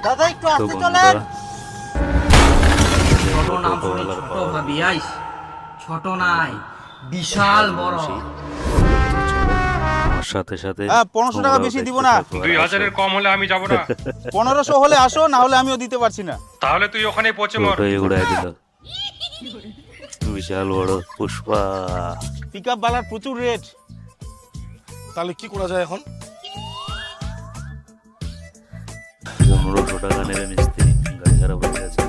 দাদা একটু তো আসতে চলেন। বন্ধুরা, ছোট নাম শুনি ছোট ভাবি আইস, ছোট নাই বিশাল বড়। আমার সাথে সাথে হ্যাঁ, 1500 টাকা বেশি দিব না। 2000-এর কম হলে আমি যাব না। 1500 হলে আসো, না হলে আমিও দিতে পারছি না। তাহলে তুই ওখানেই পচে মর। টোটোই উড়াই দিল। বিশাল বড় পুষ্পা। পিকআপ বালার প্রচুর রেট। তাহলে কি করা যায় এখন? 1500 টাকা নেবে মিস্ত্রি, গাড়ি খারাপ হয়ে গেছে।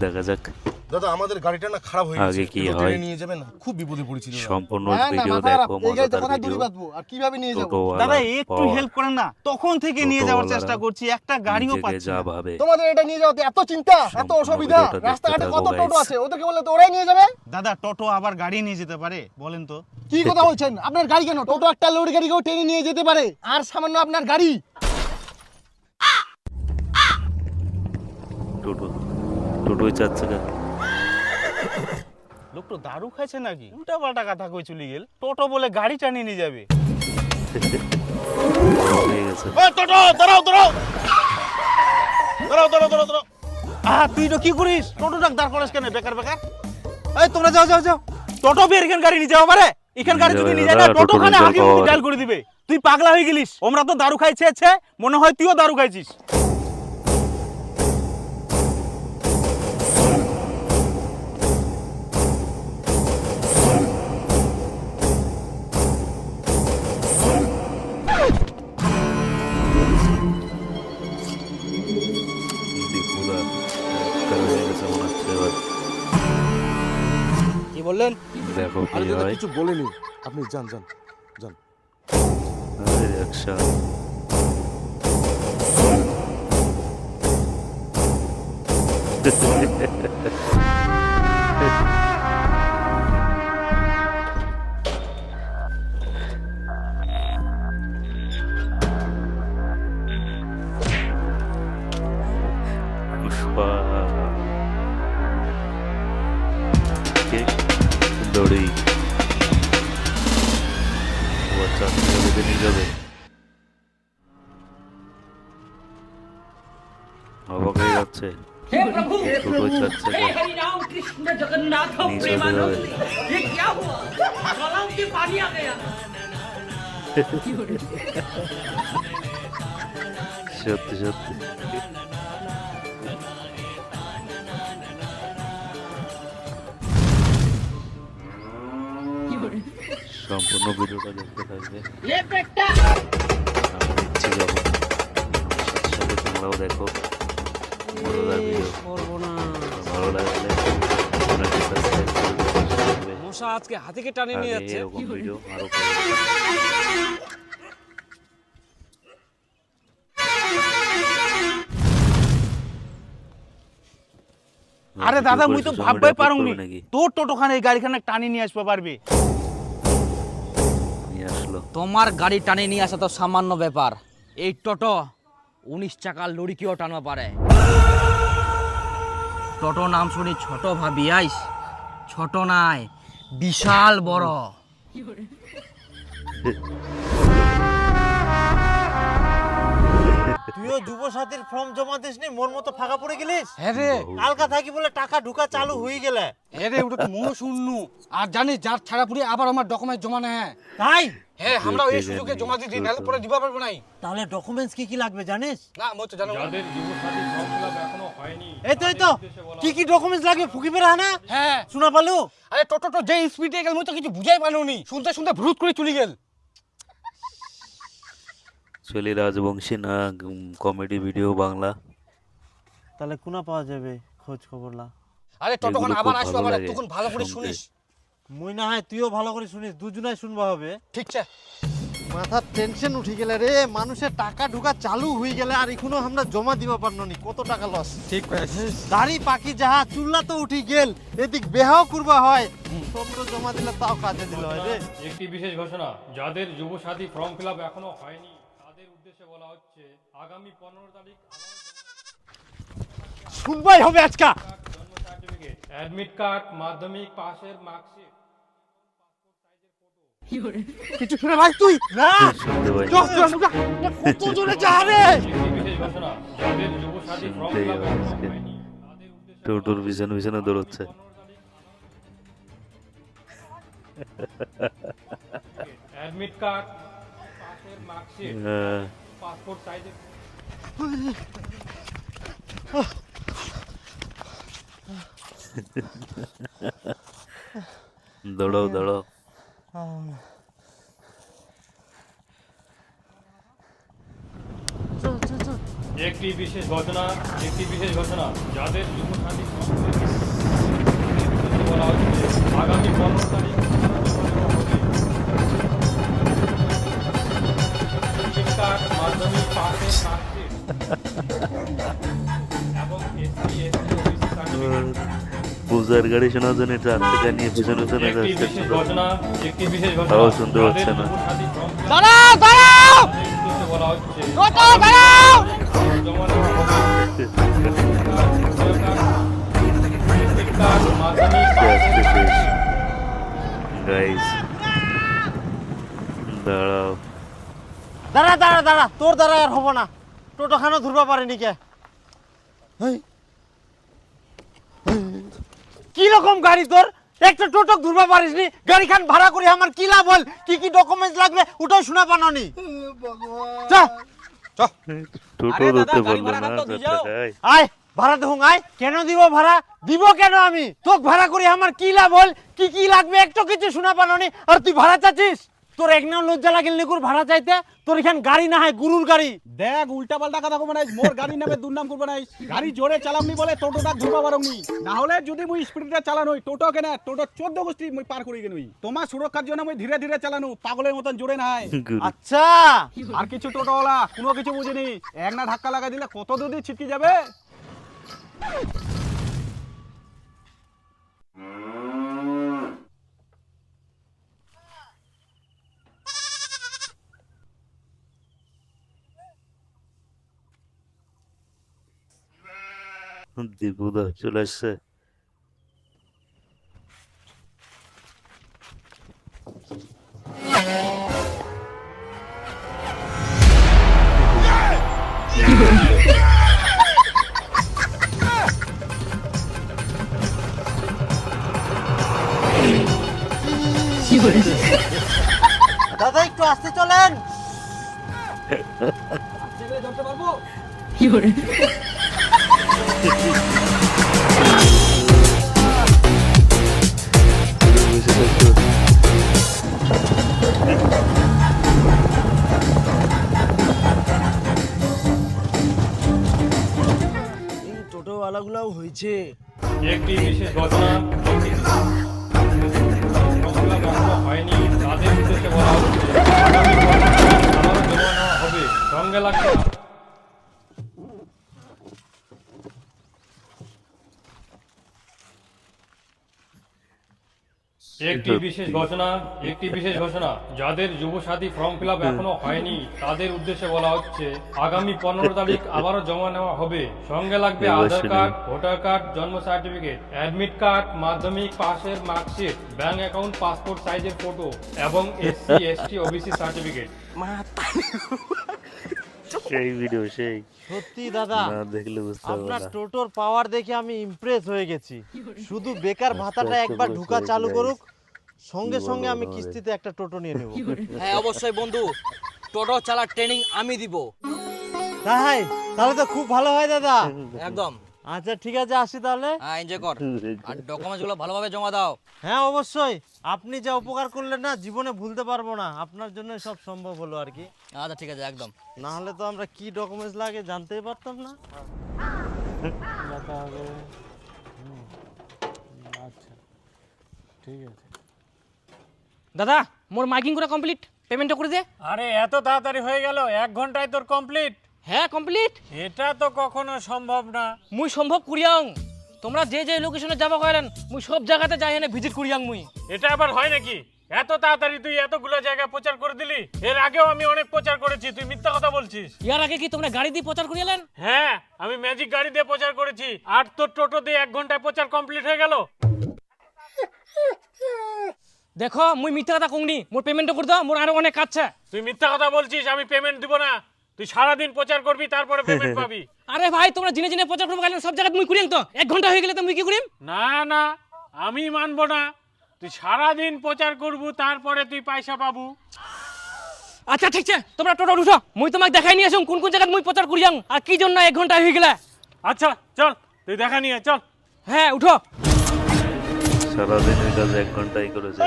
দেখা যাক দাদা আমাদের গাড়িটা না খারাপ হয়ে আগে গেছে, কি একটু হয়। টেনে নিয়ে যাবেন না, খুব বিপদে পড়েছি দাদা। সম্পূর্ণ ভিডিও দেখো, মজাদার ভিডিও। আর কিভাবে নিয়ে যাব? দাদা একটু হেল্প করেন না, তখন থেকে নিয়ে যাওয়ার চেষ্টা করছি, একটা গাড়িও পাচ্ছি যা না। ভাবে তোমাদের এটা নিয়ে যাওয়াতে এত চিন্তা, এত সম্পূর্ণ অসুবিধা, ভিডিওটা দেখতে রাস্তাঘাটে থাকো, কত guys। টোটো আছে, ওদেরকে বললে তো ওরাই নিয়ে যাবে। দাদা টোটো আবার গাড়ি নিয়ে যেতে পারে, বলেন তো? কি কথা বলছেন? আপনার গাড়ি কেন? টোটো একটা লোড গাড়িকেও টেনে নিয়ে যেতে পারে, আর সামান্য আপনার গাড়ি। টোটো টোটোই চাচ্ছে না। লোক তো দারু খাইছে নাকি? উল্টা পাল্টা কথা কই চলে গেল। টোটো বলে গাড়ি টানিয়ে নিয়ে যাবে। হয়ে গেছে। টোটো দাঁড়াও দাঁড়াও দাঁড়াও দাঁড়াও দাঁড়াও দাঁড়াও। তুই তো কি করিস? টোটোটা দাঁড় করাস কেন বেকার বেকার? এই তোমরা যাও যাও যাও, টোটো বের এখান গাড়ি নিয়ে যাও পারে। এখান গাড়ি যদি নিয়ে যায় না, টোটো খানে আগে ডাল করে দিবে। তুই পাগলা হয়ে গেলিস। আমরা তো দারু খাইছে, মনে হয় তুইও দারু খাইছিস। পুরা কারণ হয়ে গেছে মনে হচ্ছে এবার। কি বললেন? দেখো আরে কি দাদা হয়। কিছু বলেনি, আপনি যান যান যান। অ্যাকশন। পুষ্পা দড়ি বাচ্চা নিয়ে যাবে। অবাক হয়ে যাচ্ছে। हे प्रभु টোটো চাচ্ছে हे हरि राम कृष्ण जगन्नाथ नीचे प्रेमानंद, से ये क्या हुआ? गलाव के पानी आ गया। সত্যি সত্যি। সম্পূর্ণ ভিডিওটা দেখতে থাকবে। ये बेटा আমি দিচ্ছি যখন সাথে সাথে তোমরাও দেখো মজাদার ভিডিও। ভালো লাগলে চ্যানেলটি সাবস্ক্রাইব করবে। মশা আজকে হাতিকে টানে নিয়ে যাচ্ছে। এরকম ভিডিও আরো আরে দাদা মুই তো ভাববাই পারুনি নাকি তোর টোটো খানে এই গাড়িখানে টানি নিয়ে আসতে পারবে। নিয়ে আসলো। তোমার গাড়ি টানে নিয়ে আসা তো সামান্য ব্যাপার, এই টোটো 19 চাকার লরিকেও টানতে পারে। টোটো নাম শুনি ছোট ভাবি আইস, ছোট নাই বিশাল বড়। তুইও যুব সাথীর ফর্ম জমা দিসনি, মোর মতো ফাঁকা পড়ে গেলিস। হ্যাঁ রে, কালকা থাকি বলে টাকা ঢুকা চালু হয়ে গেলে। হ্যাঁ রে, ওটা তো মনে শুননু। আর জানিস যার ছাড়া পুরি আবার আমার ডকুমেন্ট জমা নেয়। তাই হ্যাঁ, আমরা এই সুযোগে জমা দিই, নাহলে পরে দিবা পারবো নাই। তাহলে ডকুমেন্টস কি কি লাগবে জানিস? না মই তো জানো না। যাদের যুবসাথী ফর্ম ফিল এখনো হয়নি, এই তো কি কি ডকুমেন্টস লাগবে ফুকি বেরা না? হ্যাঁ, শোনা পালু? আরে টোটো তো যে স্পিডে গেল মই তো কিছু বুঝাই পারলুনি, শুনতে শুনতে ভ্রুত করে চলে গেল। চলি রাজবংশী না কমেডি ভিডিও বাংলা। তাহলে কোনা পাওয়া যাবে খোঁজ খবরলা? আরে টোটো এগুলো আবার খুব আসবে, ভালো আবার লাগে তখন ভালো করে শুনতে। শুনিস। মুই না হয় তুইও ভালো করে শুনিস, দুজনাই শুনবা হবে। ঠিক আছে। মাথার টেনশন উঠি গেলে রে, মানুষের টাকা ঢুকা চালু হয়ে গেলে আর এখনো আমরা জমা দিবা পারনি, কত টাকা লস। ঠিক আছে। দাড়ি পাকি যাহা চুল্লা তো উঠি গেল, এদিক বেহাও করবা হয়, সব তো জমা দিলে তাও কাজে দিল হয় রে। একটি বিশেষ ঘোষণা, যাদের যুবসাথী ফর্ম ফিল এখনো হয়নি তাদের উদ্দেশ্যে বলা হচ্ছে আগামী 15 তারিখ শুনবাই হবে আজকা। জন্ম সার্টিফিকেট, অ্যাডমিট কার্ড, মাধ্যমিক পাশের মার্কশিট, কিছু শুনে ভাই তুই না শুনতে পাই চল চল ঢুকা। কত জোরে যা রে একটি বিশেষ ঘোষণা যাদের যুব সাথী ফর্ম শুনতেই ফিল আপ হবে এখনো আজকে। হয়নি তাদের উদ্দেশ্যে টোটোর পিছনে পিছনে দৌড়চ্ছে অ্যাডমিট কার্ড পাসের মার্কশিট হ্যাঁ, পাসপোর্ট সাইজের দৌড়াও দৌড়াও একটি বিশেষ ঘোষণা যাদের যুব সাথী বলা হচ্ছে আগামী 15 তারিখ শিক্ষার মাধ্যমিক পাসের মার্কশিট এবং এসসি এসটি ওবিসি সার্টিফিকেট পূজার গাড়ি শোনার জন্য চার থেকে নিয়ে পিছনে পিছনে একটি যাচ্ছে বিশেষ ঘোষণা তাও শুনতে পাচ্ছে না। দাঁড়াও দাঁড়াও বলা হচ্ছে টোটো দাঁড়াও জমা দেওয়া হবে শিক্ষার মাধ্যমিক আজকে শেষ গাইস দাঁড়াও দাঁড়া দাঁড়া দাঁড়া তোর দ্বারা আর হবো না টোটো খানো ধরবা পারেনি কে হেই। কি রকম গাড়ি তোর একটা টোটো ধরবা পারিসনি গাড়ি খান ভাড়া করে আমার কি লাভ হল কি কি ডকুমেন্টস লাগবে ওটাও শোনা পানোনি চা টোটো ধরতে পারলো না 4 টাকায় আয় ভাড়া দেখুন আয় কেন দিব ভাড়া দিব কেন আমি তোকে ভাড়া করে আমার কি লাভ হল কি কি লাগবে একটু কিছু শোনা পানোনি আর তুই ভাড়া চাচ্ছিস তোর এক নাও লজ্জা লাগিল নিকুর ভাড়া চাইতে তোর এখান গাড়ি না হয় গুরুর গাড়ি দেখ উল্টা পাল্টা কথা কব নাই মোর গাড়ি নামে দুর্নাম করব নাই গাড়ি জোরে চালামনি বলে টোটোটা ধরবা পারমনি না হলে যদি মুই স্পিডে চালানোই টোটো কেন টোটো 14 গোষ্ঠী মুই পার করি গেনই তোমার সুরক্ষার জন্য মুই ধীরে ধীরে চালানো পাগলের মতন জোরে নাই গুরু। আচ্ছা আর কিছু টোটোওয়ালা কোনো কিছু বুঝিনি এক না ধাক্কা লাগাই দিলে কত দূর দিয়ে ছিটকে যাবে দীপুদা চলে আসছে দাদা একটু আসতে চলেন ধরতে পারবো বসে থাকতো এই টোটোওয়ালাগুলাও হয়েছে একটি বিশেষ ঘটনা এখনো হয়নি তাদের উদ্দেশ্যে বলা হচ্ছে আগামী 15 তারিখ আবারও জমা নেওয়া হবে সঙ্গে লাগবে একটি বিশেষ ঘোষণা যাদের যুব সাথী ফর্ম ফিল আপ এখনো হয়নি তাদের উদ্দেশ্যে বলা হচ্ছে আগামী 15 তারিখ আবারও জমা নেওয়া হবে সঙ্গে লাগবে এবার আধার শুনুন। কার্ড ভোটার কার্ড জন্ম সার্টিফিকেট অ্যাডমিট কার্ড মাধ্যমিক পাসের মার্কশিট ব্যাংক অ্যাকাউন্ট পাসপোর্ট সাইজের ফটো এবং এসসি এসটি ওবিসি সার্টিফিকেট সেই ভিডিও সেই সত্যি দাদা না দেখলে বুঝতে পারবে আপনার না টোটোর পাওয়ার দেখে আমি ইমপ্রেস হয়ে গেছি শুধু বেকার ভাতাটা আস্তে একবার করে ঢুকা করে চালু guys। করুক সঙ্গে কি সঙ্গে বলবো আমি তোমাদের? কিস্তিতে একটা টোটো নিয়ে নেব হ্যাঁ অবশ্যই বন্ধু টোটো চালার ট্রেনিং আমি দিব তাই তাহলে তো খুব ভালো হয় দাদা একদম আচ্ছা ঠিক আছে আসি তাহলে হ্যাঁ এনজয় কর আর ডকুমেন্টস গুলো ভালোভাবে জমা দাও হ্যাঁ অবশ্যই আপনি যা উপকার করলেন না জীবনে ভুলতে পারবো না আপনার জন্য সব সম্ভব হলো আর কি আচ্ছা ঠিক আছে একদম না হলে তো আমরা কি ডকুমেন্টস লাগে জানতেই পারতাম না দাদা মোর মাইকিং করা কমপ্লিট পেমেন্টটা করে দে আরে এত তাড়াতাড়ি হয়ে গেল 1 ঘন্টায় তোর কমপ্লিট হ্যাঁ কমপ্লিট এটা তো কখনো সম্ভব না মুই সম্ভব করিয়াং তোমরা যে যে লোকেশনে যাবা কইলেন মুই সব জায়গাতে যাই এনে ভিজিট করিয়াং মুই এটা আবার হয় নাকি এত তাড়াতাড়ি তুই এতগুলো জায়গা প্রচার করে দিলি এর আগেও আমি অনেক প্রচার করেছি তুই মিথ্যা কথা বলছিস ইয়ার আগে কি তোমরা গাড়ি দিয়ে প্রচার করিয়ালেন হ্যাঁ আমি ম্যাজিক গাড়ি দিয়ে প্রচার করেছি আর তোর টোটো দিয়ে 1 ঘন্টায় প্রচার কমপ্লিট হয়ে গেল দেখো মুই মিথ্যা কথা কংনি, মোর পেমেন্টটা করে দাও, মোর আরো অনেক কাজ আছে। তুই মিথ্যা কথা বলছিস, আমি পেমেন্ট দিব না। তুই সারাদিন প্রচার করবি, তারপরে পেমেন্ট পাবি। আরে ভাই তোমরা জিনে জিনে প্রচার করবো গেলেন, সব জায়গায় মুই করিম তো, 1 ঘন্টা হয়ে গেলে তো মুই কি করিম? না না, আমি মানবো না। তুই সারাদিন প্রচার করবু, তারপরে তুই পয়সা পাবু। আচ্ছা ঠিক আছে, তোমরা টোটো উঠো, মুই তোমাকে দেখাই নিয়ে আসুন কোন কোন জায়গায় মুই প্রচার করিয়াং আর কি জন্য 1 ঘন্টা হয়ে গেলে। আচ্ছা চল, তুই দেখা নিয়ে চল। হ্যাঁ উঠো। সারাদিন ওই কাজ 1 ঘন্টাই করেছে।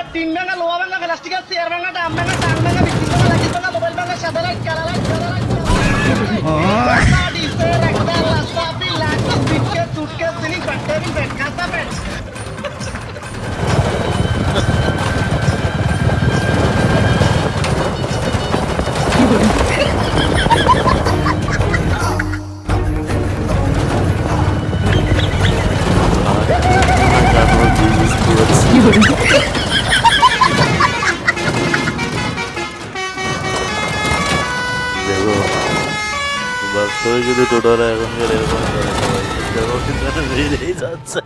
দেখো বাস্তবে কিন্তু টোটোরা এখনকার এরকম করে সবাই। দেখো কিন্তু বেরিয়েই যাচ্ছে।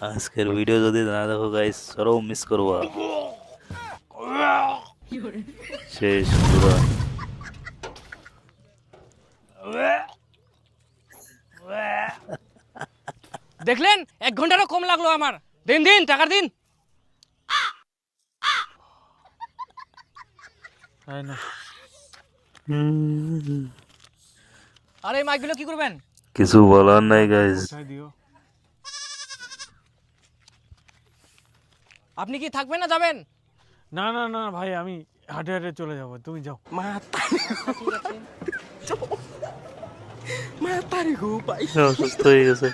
আজকের ভিডিও যদি না দেখো গাইস, সরও মিস করবা। শেষ পুরো। দেখলেন 1 ঘন্টারও কম লাগলো আমার। দিন দিন টাকা দিন। আরে মাইকগুলো কি করবেন? কিছু বলার নাই গাইস। আপনি কি থাকবেন না যাবেন? না না না ভাই, আমি হাঁটে হাঁটে চলে যাবো, তুমি যাও। অসুস্থ হয়ে গেছে।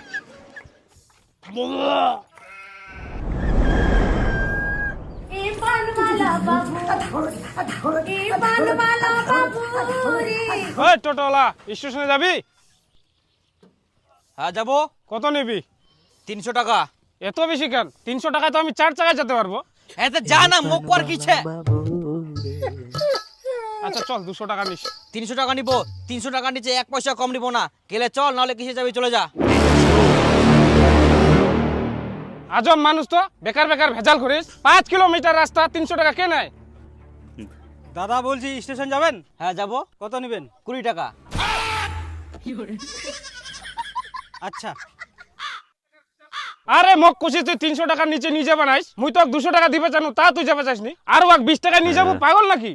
ওই টোটোলা, স্টেশনে যাবি? হ্যাঁ যাবো। কত নিবি? 300 টাকা। এত বেশি কেন? 300 টাকায় তো আমি 4 চাকায় যেতে পারবো। এতে যা না মুখ কর কিছে। আচ্ছা চল, 200 টাকা নিস। 300 টাকা নিব। 300 টাকার নিচে 1 পয়সা কম নিব না। গেলে চল, নাহলে কিসে যাবি চলে যা। আজব মানুষ তো, বেকার বেকার ভেজাল করিস। 5 কিলোমিটার রাস্তা 300 টাকা কে নেয়? দাদা বলছি স্টেশন যাবেন? হ্যাঁ যাবো। কত নেবেন? 20 টাকা। আচ্ছা। আরে মক কুছি, তুই 300 টাকার নিচে নিয়ে যাবে নাইস। মুই তো 200 টাকা দিবে জানো, তা তুই যাবে চাসনি। আর ওয়াক 20 টাকা নিয়ে যাবো, পাগল নাকি?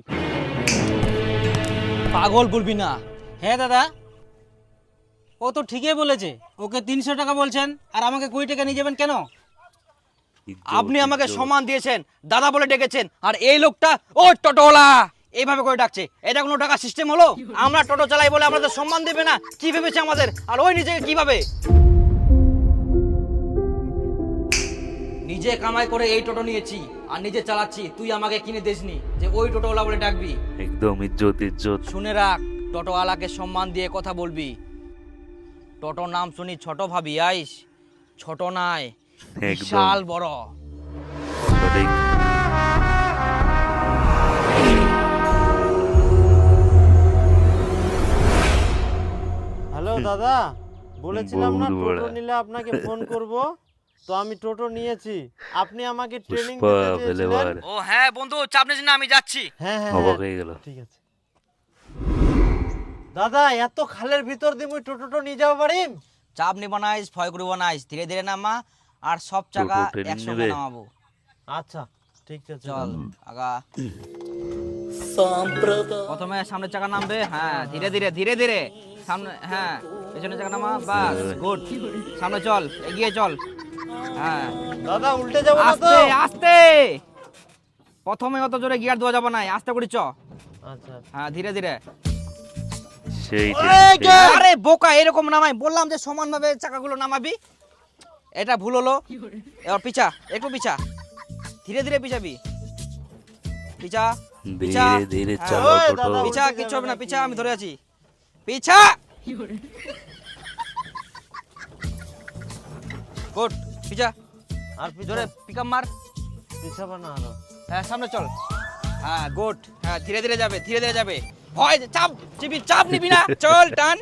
পাগল বলবি না। হ্যাঁ দাদা, ও তো ঠিকই বলেছে। ওকে 300 টাকা বলছেন আর আমাকে 20 টাকা নিয়ে যাবেন কেন? আপনি আমাকে সম্মান দিয়েছেন, দাদা বলে ডেকেছেন, আর এই লোকটা ও টোটোওয়ালা এইভাবে করে ডাকছে। এটা কোনো টাকা সিস্টেম হলো? আমরা টোটো চালাই বলে আমাদের সম্মান দেবে না? কি ভেবেছে আমাদের? আর ওই নিজেকে কিভাবে নিজে কামাই করে এই টোটো নিয়েছি আর নিজে চালাচ্ছি, তুই আমাকে কিনে দিসনি যে ওই টোটোওয়ালা বলে ডাকবি। একদম ইজ্জত ইজ্জত। শুনে রাখ, টোটোওয়ালাকে সম্মান দিয়ে কথা বলবি। টোটো নাম শুনি ছোট ভাবি আইস, ছোট নাই, বিশাল বড়। সঠিক। হ্যালো দাদা, বলেছিলাম না বহুত বড়। টোটো নিলে আপনাকে ফোন করব, তো আমি টোটো নিয়েছি। আপনি আমাকে ট্রেনিং পুষ্পা দিতে চেয়েছিলেন। ফেলেবার ও হ্যাঁ বন্ধু, চাপ নিস না, আমি যাচ্ছি। হ্যাঁ হ্যাঁ অবাক হ্যাঁ, হয়ে গেল। ঠিক আছে দাদা। এত খালের ভিতর দিয়ে মুই টোটো নিয়ে যাবো পারিম? চাপ নিব নাইস, ভয় করব নাইস, ধীরে ধীরে নামা আর সব চাকা টোটো ট্রেনিং একসঙ্গে নেবে? হ্যাঁ। নামাবো। আচ্ছা ঠিক আছে। চল আগা। প্রথমে সামনের চাকা নামবে, হ্যাঁ ধীরে ধীরে ধীরে ধীরে সামনে, হ্যাঁ পেছনের চাকা নামা, বাস গুড। সামনে চল, এগিয়ে চল। হ্যাঁ দাদা উল্টে যাবো না তো? আস্তে আস্তে, প্রথমে অত জোরে গিয়ার দেওয়া যাবে না, আস্তে করে চ। আচ্ছা হ্যাঁ ধীরে ধীরে। সেই আরে বোকা, এরকম নামাই বললাম যে সমান ভাবে চাকাগুলো নামাবি। এটা ভুল হলো। এবার পিছা, একটু পিছা, ধীরে ধীরে পিছাবি। পিছা পিছা, ধীরে ধীরে হ্যাঁ, চালাও ওই টোটো। দাদা, পিছা, কিচ্ছু হবে না, পিছা, আমি ধরে আছি। পিছা গুড, পিছা আর জোরে পিকআপ মার। পিছাবো না আরো। হ্যাঁ সামনে চল। হ্যাঁ গুড, হ্যাঁ ধীরে ধীরে যাবে, ধীরে ধীরে যাবে। ভয় চাপ চিবি, চাপ নিবি না, চল টান।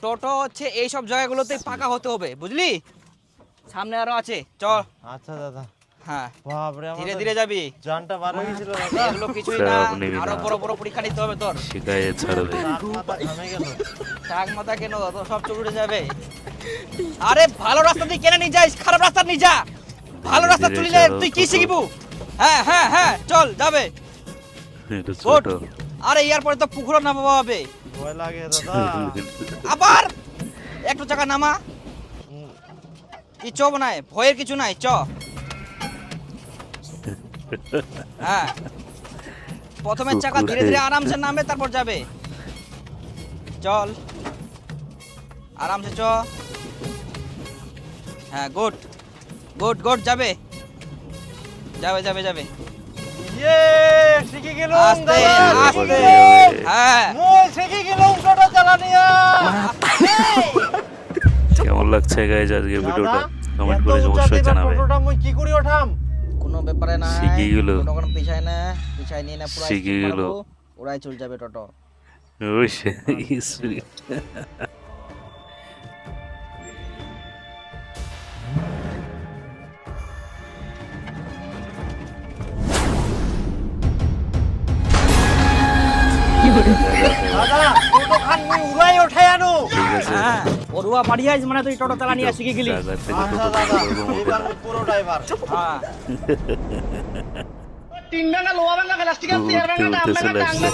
টোটো হচ্ছে এই সব জায়গাগুলোতে পাকা হতে হবে, বুঝলি? সামনে আরো আছে, চল। আচ্ছা দাদা। হ্যাঁ, বাপরে, ধীরে ধীরে যাবি। জানটা বার হয়ে গেছিল দাদা। এগুলো কিছুই না, চাপ নিবি আরো না। বড় বড় পরীক্ষা নিতে হবে তোর। শিখাইয়ে ছাড়বে। হাত মাথা ঘামে গেল। টাক মাথা কেন, তোর সব চুড়ে যাবে। আরে ভালো রাস্তা দিয়ে কেন নিয়ে যাইস, খারাপ রাস্তা নিয়ে যা। ভালো রাস্তা ধীরে চলিলে চালাও তুই কি টোটো। শিখিবু? হ্যাঁ হ্যাঁ হ্যাঁ, চল যাবে। এটা ওঠ। ছোট। আরে ইয়ার পরে তো পুকুরও নামাবো হবে। ভয় লাগে দাদা। আবার একটু চাকা নামা। কি চ নাই, ভয়ের কিছু নাই, চ। হ্যাঁ, প্রথমে চাকা ধীরে ধীরে আরামসে নামবে, তারপর যাবে। চল, আরামসে চ। হ্যাঁ, গুড গুড গুড, যাবে যাবে যাবে যাবে। ইয়ে, শিখে গেলাম আস্তে দাদা। আস্তে। হ্যাঁ, মই শিখে গেলাম টোটো চালানিয়া। কেমন লাগছে গাইজ আজকের ভিডিওটা? দাদা, কমেন্ট এত করে উঁচাতে অবশ্যই এবার জানাবে। টোটোটা মই কি করে ওঠাম? কোনো ব্যাপারে না, শিখে গেলো। কোনো পিছায় না, পিছায় নিয়ে না, পুরো শিখে গেলো। ওরাই চলে যাবে টোটো। ওই সেই দাদা, টোটো খান মই উড়াই ওঠাই আনো। ঠিক আছে। হ্যাঁ, ওরুয়া পাড়িয়াইস মানে তুই টোটো চালা নিয়ে শিখে গেলি। জায়গা থেকে আচ্ছা টোটো দাদা, করবো মোটে এবার না। মই পুরো ড্রাইভার। হ্যাঁ, উঠতে উঠতে চলে আসছে।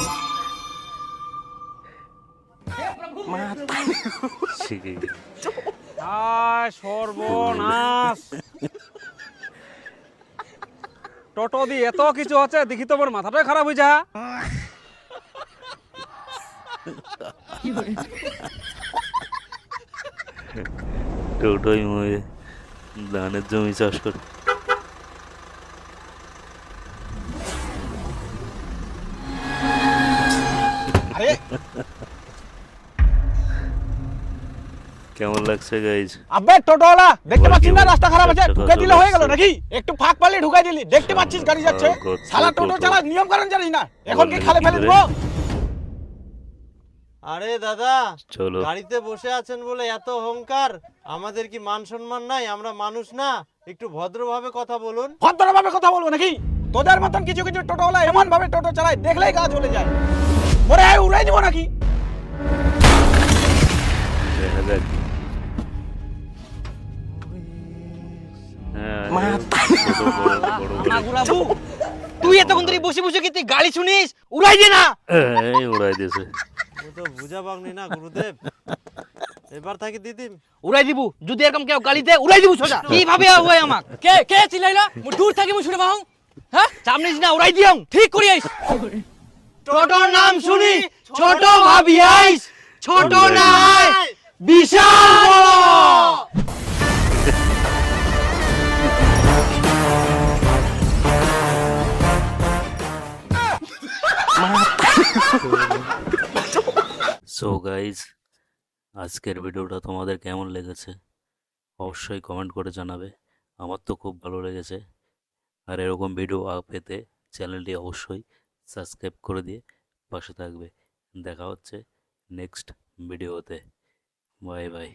শিখে গেল। সর্বনাশ, টোটো দিয়ে এত কিছু হচ্ছে, দেখি তোমার মাথাটাই খারাপ হয়ে যা। টোটোই মরে ধানের জমি চাষ করে। আরে কেমন লাগছে গাইজ? আবে টোটোওয়ালা, দেখতে বল পাচ্ছিস কি না বল? রাস্তা খারাপ আছে, একটা ঢুকে কথা দিলে হয়ে গেল বলছে। নাকি? একটু ফাঁক পালে ঢুকাই দিলি, দেখতে পাচ্ছিস গাড়ি যাচ্ছে। God, শালা টোটো টোটো। চালা নিয়ম কানুন জানিস না, এখন কি বললি খালে কি ফেলে করে? দেবো? আরে দাদা, চলো। গাড়িতে বসে আছেন বলে এত অহংকার। আমাদের কি মান সম্মান নাই? আমরা মানুষ না? একটু ভদ্রভাবে কথা বলুন। ভদ্রভাবে কথা বলবো নাকি? তোদের মতন কিছু কিছু টোটোওয়ালা এমন ভাবে টোটো চালায়, দেখলেই গা জ্বলে যায়। ওরে উড়াই দিব নাকি? দেখা যাক। হ্যাঁ, ছোট বড় বড় বড়। না গুলাবু, তুই এতক্ষণ ধরে বসে বসে কি তুই গাড়ি শুনিস? উড়াই দে না। এই উড়াই দিয়েছে। ও তো বুঝা পাগনি না গুরুদেব। এবার থাকি দিদিম। উড়াই দিব, যদি এরকম কেউ গাড়ি দেয় উড়াই দিব সোজা। কিভাবে হবে আমাক? কে কে চিল্লাইলা? মুই দূর থাকি মুই শুনে পাও। হ্যাঁ, সামনে না উড়াই দিও। ঠিক করি আইস। টোটোর নাম শুনি ছোট ভাবি আইস, ছোট নাই বিশাল বড়। সো গাইজ, আজকের ভিডিওটা তোমাদের কেমন লেগেছে অবশ্যই কমেন্ট করে জানাবে। আমার তো খুব ভালো লেগেছে। আর এরকম ভিডিও পেতে চ্যানেলটি অবশ্যই সাবস্ক্রাইব করে দিয়ে পাশে থাকবে। দেখা হচ্ছে নেক্সট ভিডিওতে। Bye bye.